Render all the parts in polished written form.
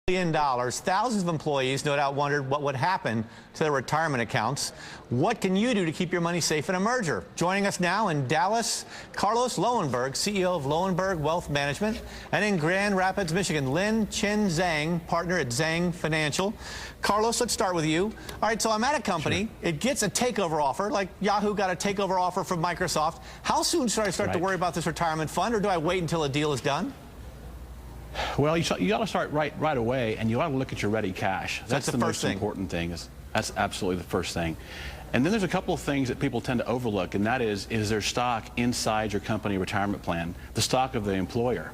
$1 billion. Thousands of employees no doubt wondered what would happen to their retirement accounts. What can you do to keep your money safe in a merger? Joining us now in Dallas, Carlos Lowenberg, CEO of Lowenberg Wealth Management, and in Grand Rapids, Michigan, Lin-Chin Zhang, partner at Zhang Financial. Carlos, let's start with you. All right, so I'm at a company. Sure. It gets a takeover offer, like Yahoo got a takeover offer from Microsoft. How soon should I start to worry about this retirement fund, or do I wait until a deal is done? Well, you got to start right away, and you ought to look at your ready cash. That's the most important thing. That's absolutely the first thing. And then there's a couple of things that people tend to overlook, and that is there stock inside your company retirement plan, the stock of the employer.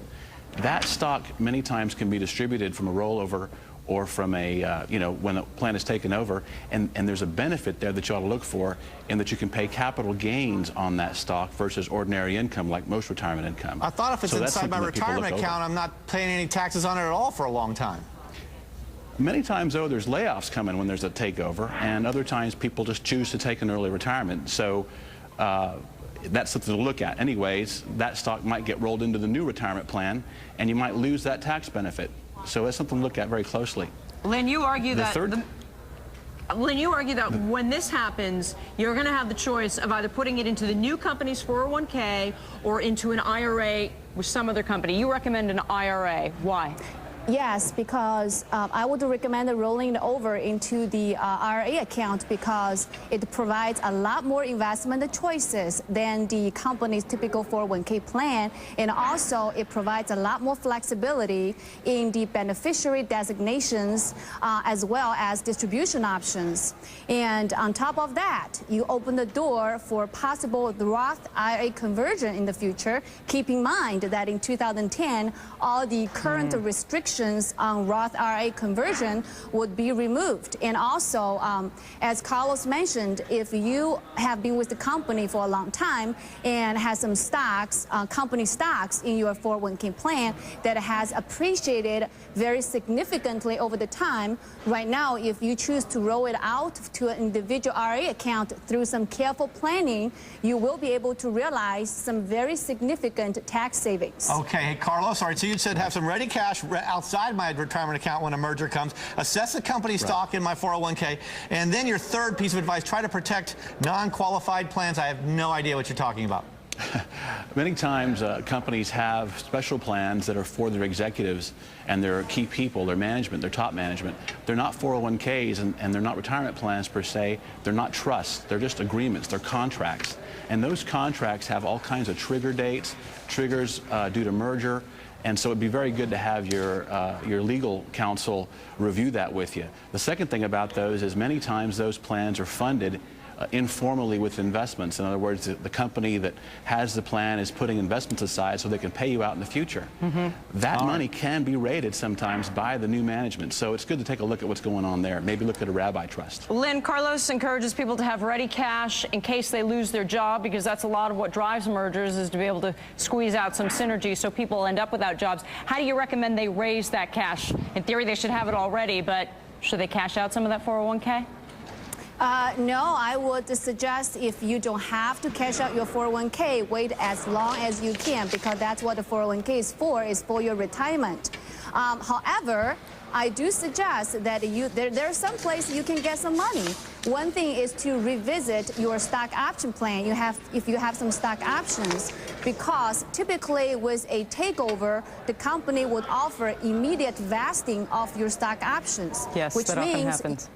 That stock many times can be distributed from a rollover or from a, when the plan is taken over, and there's a benefit there that you ought to look for, in that you can pay capital gains on that stock versus ordinary income, like most retirement income. I thought if it's inside my retirement account, I'm not paying any taxes on it at all for a long time. Many times, though, there's layoffs coming when there's a takeover, and other times people just choose to take an early retirement. So that's something to look at. Anyways, that stock might get rolled into the new retirement plan, and you might lose that tax benefit. So that's something to look at very closely. Lynn, you argue that when this happens, you're going to have the choice of either putting it into the new company's 401k or into an IRA with some other company. You recommend an IRA. Why? Yes, because I would recommend rolling it over into the IRA account, because it provides a lot more investment choices than the company's typical 401k plan, and also it provides a lot more flexibility in the beneficiary designations as well as distribution options. And on top of that, you open the door for possible Roth IRA conversion in the future. Keep in mind that in 2010, all the current restrictions on Roth IRA conversion would be removed. And also, as Carlos mentioned, if you have been with the company for a long time and has some stocks, company stocks in your 401k plan that has appreciated very significantly over the time, right now, if you choose to roll it out to an individual IRA account through some careful planning, you will be able to realize some very significant tax savings. Okay, hey, Carlos, all right, so you said have some ready cash outside my retirement account when a merger comes, assess the company stock in my 401k, and then your third piece of advice, try to protect non-qualified plans. I have no idea what you're talking about. Many times companies have special plans that are for their executives and their key people, their management, their top management. They're not 401ks and they're not retirement plans per se. They're not trusts. They're just agreements. They're contracts. And those contracts have all kinds of trigger dates, triggers due to merger. And so it'd be very good to have your legal counsel review that with you. The second thing about those is many times those plans are funded informally with investments. In other words, the company that has the plan is putting investments aside so they can pay you out in the future. That money can be rated sometimes by the new management. So it's good to take a look at what's going on there. Maybe look at a rabbi trust. Lynn, Carlos encourages people to have ready cash in case they lose their job, because that's a lot of what drives mergers, is to be able to squeeze out some synergy so people end up without jobs. How do you recommend they raise that cash? In theory, they should have it already, but should they cash out some of that 401k? No, I would suggest if you don't have to cash out your 401k, wait as long as you can, because that's what the 401k is for your retirement. However, I do suggest that there are some places you can get some money. One thing is to revisit your stock option plan. If you have some stock options, because typically with a takeover, the company would offer immediate vesting of your stock options. Yes, which that means, often happens.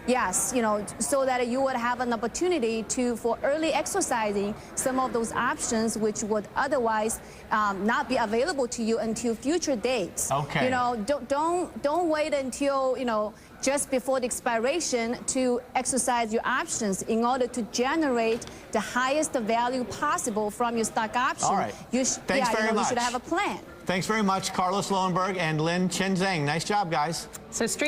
Yes, so that you would have an opportunity for early exercising some of those options which would otherwise not be available to you until future dates. Okay. Don't wait until, just before the expiration to exercise your options in order to generate the highest value possible from your stock option. All right. Thanks very much. You should have a plan. Thanks very much, Carlos Lowenberg and Lin-Chin Zhang. Nice job, guys. So